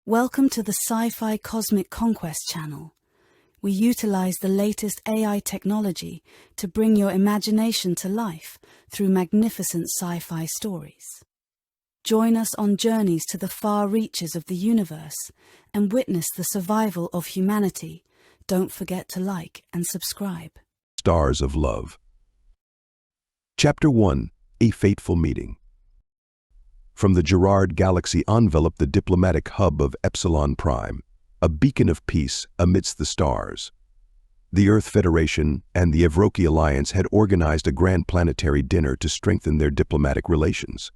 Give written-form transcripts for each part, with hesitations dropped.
Welcome to the Sci-Fi Cosmic Conquest channel. We utilize the latest AI technology to bring your imagination to life through magnificent sci-fi stories. Join us on journeys to the far reaches of the universe and witness the survival of humanity. Don't forget to like and subscribe. Stars of Love. Chapter 1. A Fateful Meeting. From the Gerard Galaxy enveloped the diplomatic hub of Epsilon Prime, a beacon of peace amidst the stars. The Earth Federation and the Evrokey Alliance had organized a grand planetary dinner to strengthen their diplomatic relations.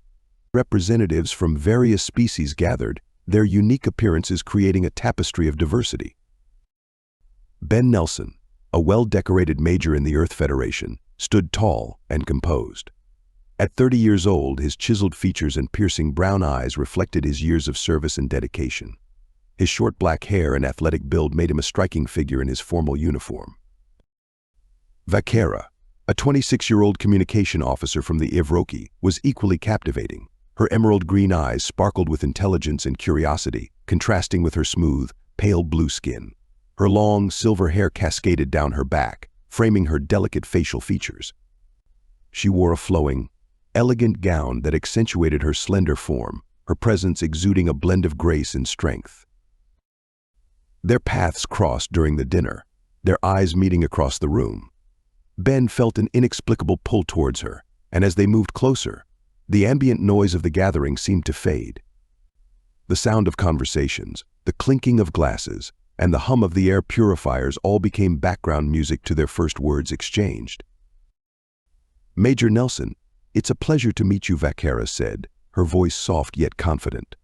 Representatives from various species gathered, their unique appearances creating a tapestry of diversity. Ben Nelson, a well-decorated major in the Earth Federation, stood tall and composed. At 30 years old, his chiseled features and piercing brown eyes reflected his years of service and dedication. His short black hair and athletic build made him a striking figure in his formal uniform. Vakera, a 26-year-old communication officer from the Evrokey, was equally captivating. Her emerald green eyes sparkled with intelligence and curiosity, contrasting with her smooth, pale blue skin. Her long, silver hair cascaded down her back, framing her delicate facial features. She wore a flowing, elegant gown that accentuated her slender form, her presence exuding a blend of grace and strength. Their paths crossed during the dinner, their eyes meeting across the room. Ben felt an inexplicable pull towards her, and as they moved closer, the ambient noise of the gathering seemed to fade. The sound of conversations, the clinking of glasses, and the hum of the air purifiers all became background music to their first words exchanged. "Major Nelson, it's a pleasure to meet you," Vakera said, her voice soft yet confident.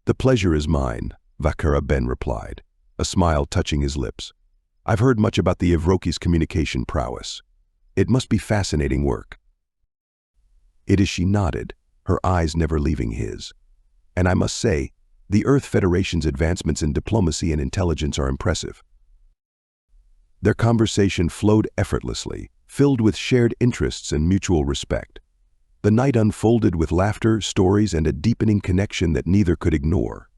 "The pleasure is mine," Vakera Ben replied, a smile touching his lips. "I've heard much about the Evrokey's communication prowess. It must be fascinating work." "It is," she nodded, her eyes never leaving his. "And I must say, the Earth Federation's advancements in diplomacy and intelligence are impressive." Their conversation flowed effortlessly, filled with shared interests and mutual respect. The night unfolded with laughter, stories, and a deepening connection that neither could ignore.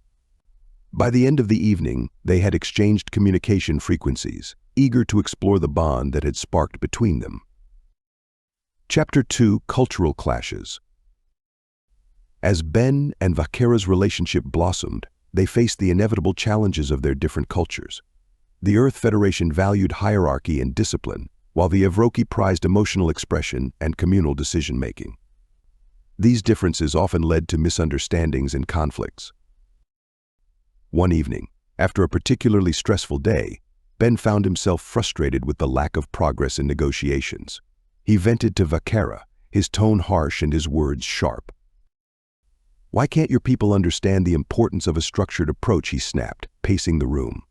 By the end of the evening, they had exchanged communication frequencies, eager to explore the bond that had sparked between them. Chapter 2. Cultural Clashes. As Ben and Vakera's relationship blossomed, they faced the inevitable challenges of their different cultures. The Earth Federation valued hierarchy and discipline, while the Evrokey prized emotional expression and communal decision-making. These differences often led to misunderstandings and conflicts. One evening, after a particularly stressful day, Ben found himself frustrated with the lack of progress in negotiations. He vented to Vakera, his tone harsh and his words sharp. "Why can't your people understand the importance of a structured approach?" he snapped, pacing the room.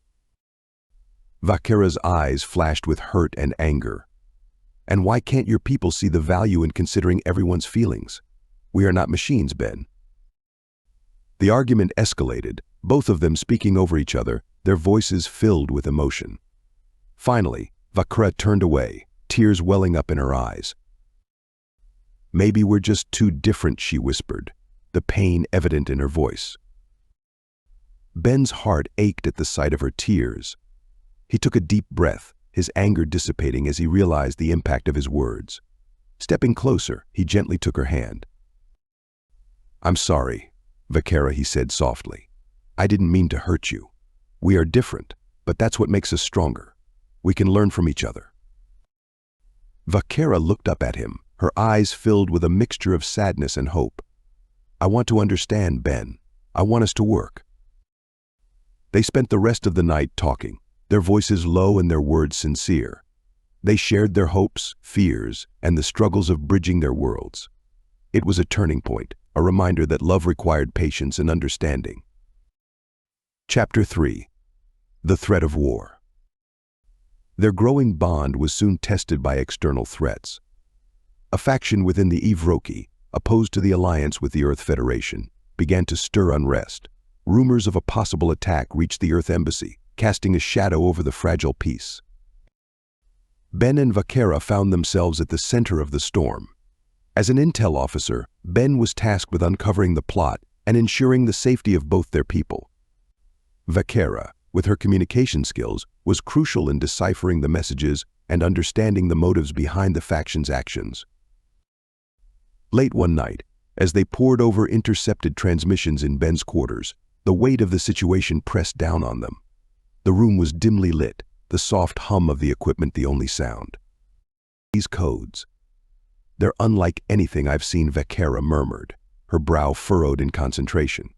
Vakera's eyes flashed with hurt and anger. "And why can't your people see the value in considering everyone's feelings? We are not machines, Ben." The argument escalated, both of them speaking over each other, their voices filled with emotion. Finally, Vakera turned away, tears welling up in her eyes. "Maybe we're just too different," she whispered, the pain evident in her voice. Ben's heart ached at the sight of her tears. He took a deep breath, his anger dissipating as he realized the impact of his words. Stepping closer, he gently took her hand. "I'm sorry, Vakera," he said softly. "I didn't mean to hurt you. We are different, but that's what makes us stronger. We can learn from each other." Vakera looked up at him, her eyes filled with a mixture of sadness and hope. "I want to understand, Ben. I want us to work." They spent the rest of the night talking, their voices low and their words sincere. They shared their hopes, fears, and the struggles of bridging their worlds. It was a turning point, a reminder that love required patience and understanding. Chapter 3. The Threat of War. Their growing bond was soon tested by external threats. A faction within the Evrokey, opposed to the alliance with the Earth Federation, began to stir unrest. Rumors of a possible attack reached the Earth Embassy, casting a shadow over the fragile peace. Ben and Vakera found themselves at the center of the storm. As an intel officer, Ben was tasked with uncovering the plot and ensuring the safety of both their people. Vakera, with her communication skills, was crucial in deciphering the messages and understanding the motives behind the faction's actions. Late one night, as they pored over intercepted transmissions in Ben's quarters, the weight of the situation pressed down on them. The room was dimly lit, the soft hum of the equipment the only sound. These codes. They're unlike anything I've seen, Vakera murmured, her brow furrowed in concentration.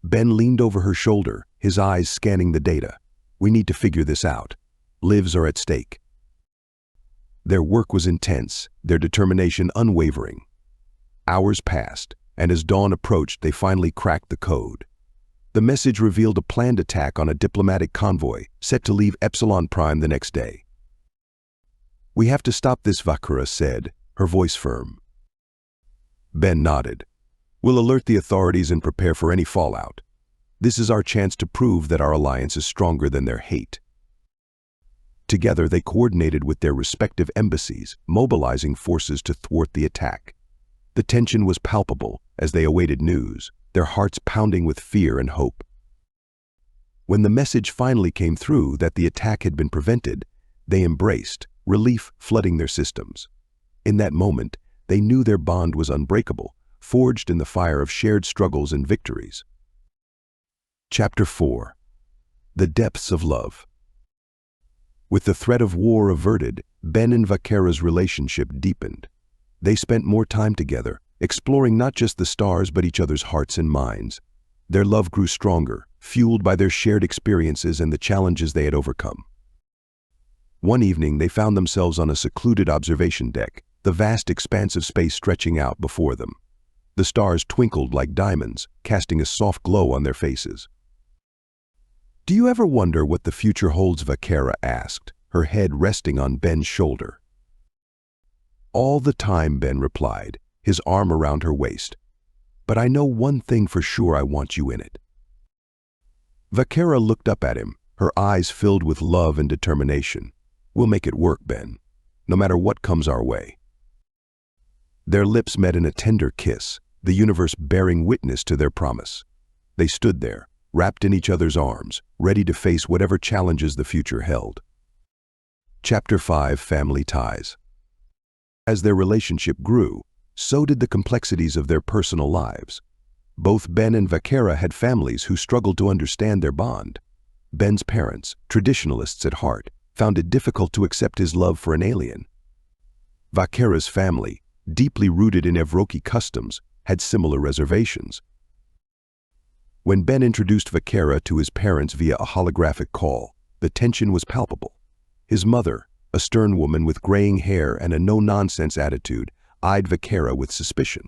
Ben leaned over her shoulder, his eyes scanning the data. We need to figure this out. Lives are at stake. Their work was intense, their determination unwavering. Hours passed, and as dawn approached, they finally cracked the code. The message revealed a planned attack on a diplomatic convoy set to leave Epsilon Prime the next day. We have to stop this, Vakera said, her voice firm. Ben nodded. We'll alert the authorities and prepare for any fallout. This is our chance to prove that our alliance is stronger than their hate. Together, they coordinated with their respective embassies, mobilizing forces to thwart the attack. The tension was palpable as they awaited news, their hearts pounding with fear and hope. When the message finally came through that the attack had been prevented, they embraced, relief flooding their systems. In that moment, they knew their bond was unbreakable, forged in the fire of shared struggles and victories. Chapter 4. The Depths of Love. With the threat of war averted, Ben and Vakera's relationship deepened. They spent more time together, exploring not just the stars but each other's hearts and minds. Their love grew stronger, fueled by their shared experiences and the challenges they had overcome. One evening, they found themselves on a secluded observation deck, the vast expanse of space stretching out before them. The stars twinkled like diamonds, casting a soft glow on their faces. Do you ever wonder what the future holds? Vakera asked, her head resting on Ben's shoulder. All the time, Ben replied, his arm around her waist. But I know one thing for sure, I want you in it. Vakera looked up at him, her eyes filled with love and determination. We'll make it work, Ben, no matter what comes our way. Their lips met in a tender kiss, the universe bearing witness to their promise. They stood there, wrapped in each other's arms, ready to face whatever challenges the future held. Chapter 5. Family Ties. As their relationship grew, so did the complexities of their personal lives. Both Ben and Vakera had families who struggled to understand their bond. Ben's parents, traditionalists at heart, found it difficult to accept his love for an alien. Vakera's family, deeply rooted in Evrokey customs, had similar reservations. When Ben introduced Vakera to his parents via a holographic call, the tension was palpable. His mother, a stern woman with graying hair and a no-nonsense attitude, eyed Vakera with suspicion.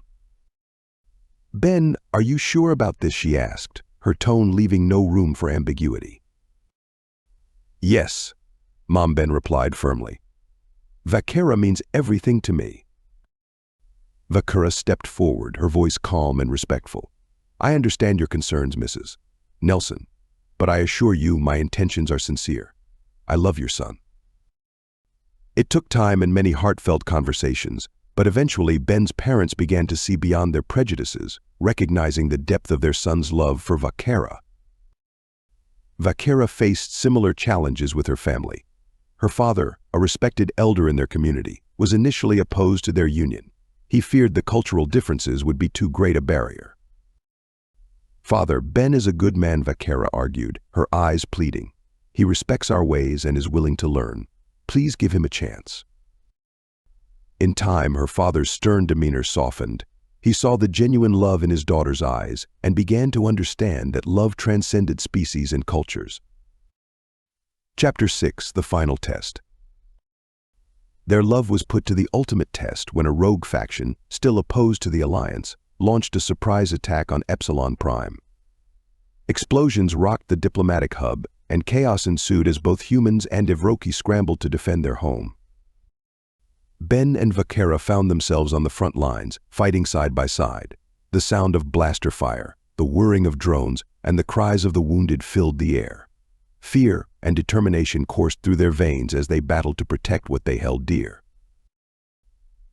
Ben, are you sure about this? She asked, her tone leaving no room for ambiguity. Yes, Mom, Ben replied firmly. Vakera means everything to me. Vakera stepped forward, her voice calm and respectful. I understand your concerns, Mrs. Nelson, but I assure you my intentions are sincere. I love your son. It took time and many heartfelt conversations, but eventually Ben's parents began to see beyond their prejudices, recognizing the depth of their son's love for Vakera. Vakera faced similar challenges with her family. Her father, a respected elder in their community, was initially opposed to their union. He feared the cultural differences would be too great a barrier. Father, Ben is a good man, Vakera argued, her eyes pleading. He respects our ways and is willing to learn. Please give him a chance. In time, her father's stern demeanor softened. He saw the genuine love in his daughter's eyes and began to understand that love transcended species and cultures. Chapter 6. The Final Test. Their love was put to the ultimate test when a rogue faction, still opposed to the Alliance, launched a surprise attack on Epsilon Prime. Explosions rocked the diplomatic hub, and chaos ensued as both humans and Evrokey scrambled to defend their home. Ben and Vakera found themselves on the front lines, fighting side by side. The sound of blaster fire, the whirring of drones, and the cries of the wounded filled the air. Fear and determination coursed through their veins as they battled to protect what they held dear.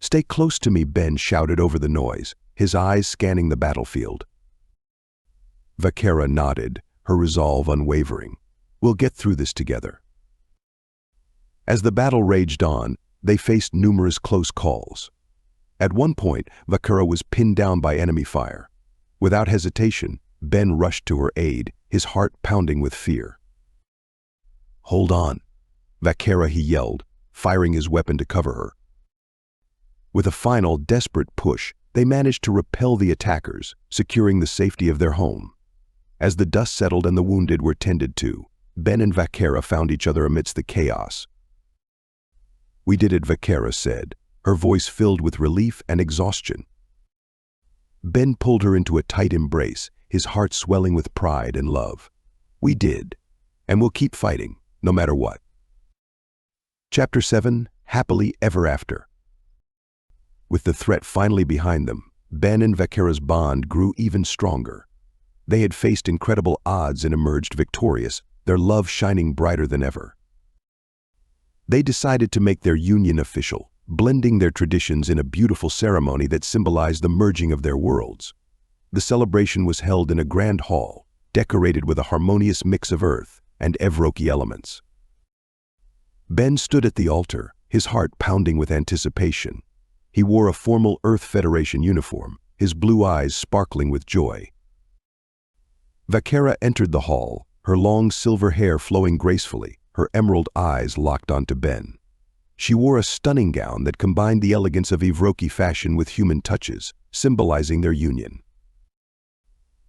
Stay close to me, Ben shouted over the noise, his eyes scanning the battlefield. Vakera nodded, her resolve unwavering. We'll get through this together. As the battle raged on, they faced numerous close calls. At one point, Vakera was pinned down by enemy fire. Without hesitation, Ben rushed to her aid, his heart pounding with fear. "Hold on, Vakera," he yelled, firing his weapon to cover her. With a final, desperate push, they managed to repel the attackers, securing the safety of their home. As the dust settled and the wounded were tended to, Ben and Vakera found each other amidst the chaos. "We did it," Vakera said, her voice filled with relief and exhaustion. Ben pulled her into a tight embrace, his heart swelling with pride and love. "We did, and we'll keep fighting, no matter what." Chapter 7, Happily Ever After. With the threat finally behind them, Ben and Vakera's bond grew even stronger. They had faced incredible odds and emerged victorious, their love shining brighter than ever. They decided to make their union official, blending their traditions in a beautiful ceremony that symbolized the merging of their worlds. The celebration was held in a grand hall, decorated with a harmonious mix of earth and Evrokey elements. Ben stood at the altar, his heart pounding with anticipation. He wore a formal Earth Federation uniform, his blue eyes sparkling with joy. Vakera entered the hall, her long silver hair flowing gracefully, her emerald eyes locked onto Ben. She wore a stunning gown that combined the elegance of Evrokey fashion with human touches, symbolizing their union.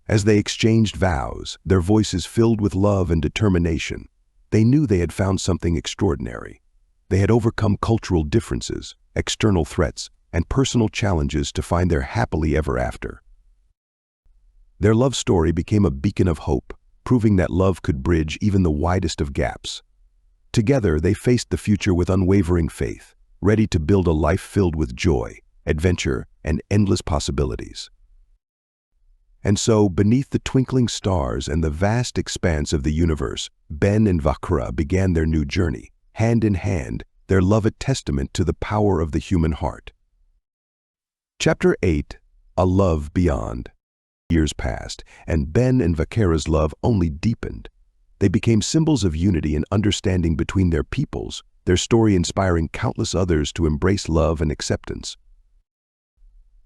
As they exchanged vows, their voices filled with love and determination, they knew they had found something extraordinary. They had overcome cultural differences, external threats, and personal challenges to find their happily ever after. Their love story became a beacon of hope, proving that love could bridge even the widest of gaps. Together, they faced the future with unwavering faith, ready to build a life filled with joy, adventure, and endless possibilities. And so, beneath the twinkling stars and the vast expanse of the universe, Ben and Vakera began their new journey, hand in hand, their love a testament to the power of the human heart. Chapter 8, A Love Beyond. Years passed, and Ben and Vakera's love only deepened. They became symbols of unity and understanding between their peoples, their story inspiring countless others to embrace love and acceptance.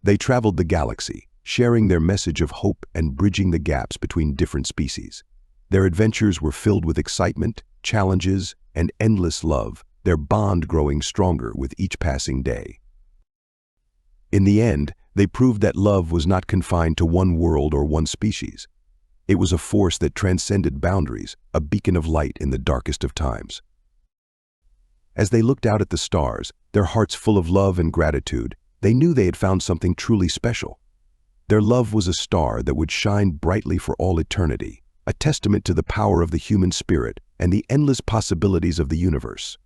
They traveled the galaxy, sharing their message of hope and bridging the gaps between different species. Their adventures were filled with excitement, challenges, and endless love, their bond growing stronger with each passing day. In the end, they proved that love was not confined to one world or one species. It was a force that transcended boundaries, a beacon of light in the darkest of times. As they looked out at the stars, their hearts full of love and gratitude, they knew they had found something truly special. Their love was a star that would shine brightly for all eternity, a testament to the power of the human spirit and the endless possibilities of the universe.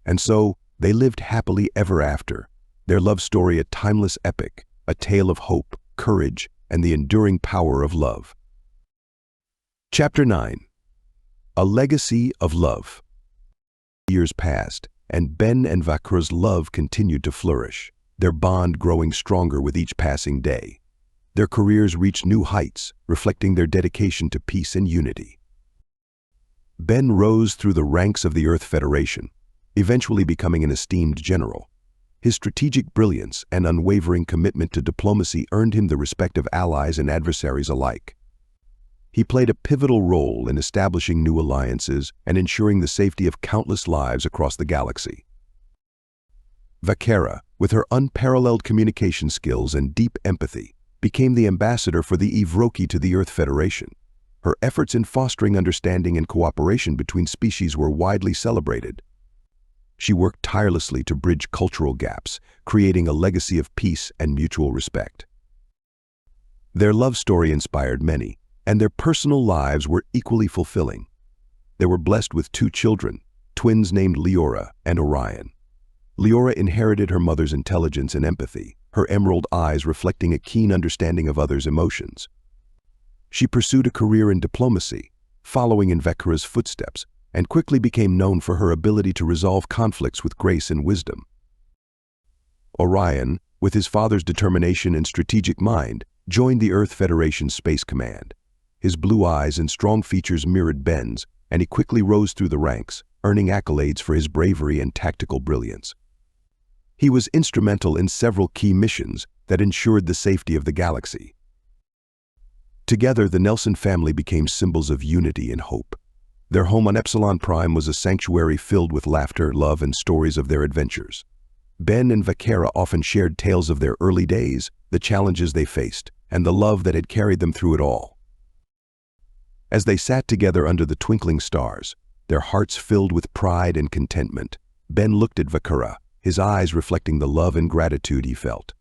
And so, they lived happily ever after, their love story a timeless epic, a tale of hope, courage, and the enduring power of love. Chapter 9. A Legacy of Love. Years passed, and Ben and Vakera's love continued to flourish, their bond growing stronger with each passing day. Their careers reached new heights, reflecting their dedication to peace and unity. Ben rose through the ranks of the Earth Federation, eventually becoming an esteemed general. His strategic brilliance and unwavering commitment to diplomacy earned him the respect of allies and adversaries alike. He played a pivotal role in establishing new alliances and ensuring the safety of countless lives across the galaxy. Vakera, with her unparalleled communication skills and deep empathy, became the ambassador for the Evrokey to the Earth Federation. Her efforts in fostering understanding and cooperation between species were widely celebrated. She worked tirelessly to bridge cultural gaps, creating a legacy of peace and mutual respect. Their love story inspired many, and their personal lives were equally fulfilling. They were blessed with 2 children, twins named Leora and Orion. Leora inherited her mother's intelligence and empathy, her emerald eyes reflecting a keen understanding of others' emotions. She pursued a career in diplomacy, following in Vakera's footsteps, and quickly became known for her ability to resolve conflicts with grace and wisdom. Orion, with his father's determination and strategic mind, joined the Earth Federation's Space Command. His blue eyes and strong features mirrored Ben's, and he quickly rose through the ranks, earning accolades for his bravery and tactical brilliance. He was instrumental in several key missions that ensured the safety of the galaxy. Together, the Nelson family became symbols of unity and hope. Their home on Epsilon Prime was a sanctuary filled with laughter, love, and stories of their adventures. Ben and Vaquera often shared tales of their early days, the challenges they faced, and the love that had carried them through it all. As they sat together under the twinkling stars, their hearts filled with pride and contentment, Ben looked at Vaquera, his eyes reflecting the love and gratitude he felt.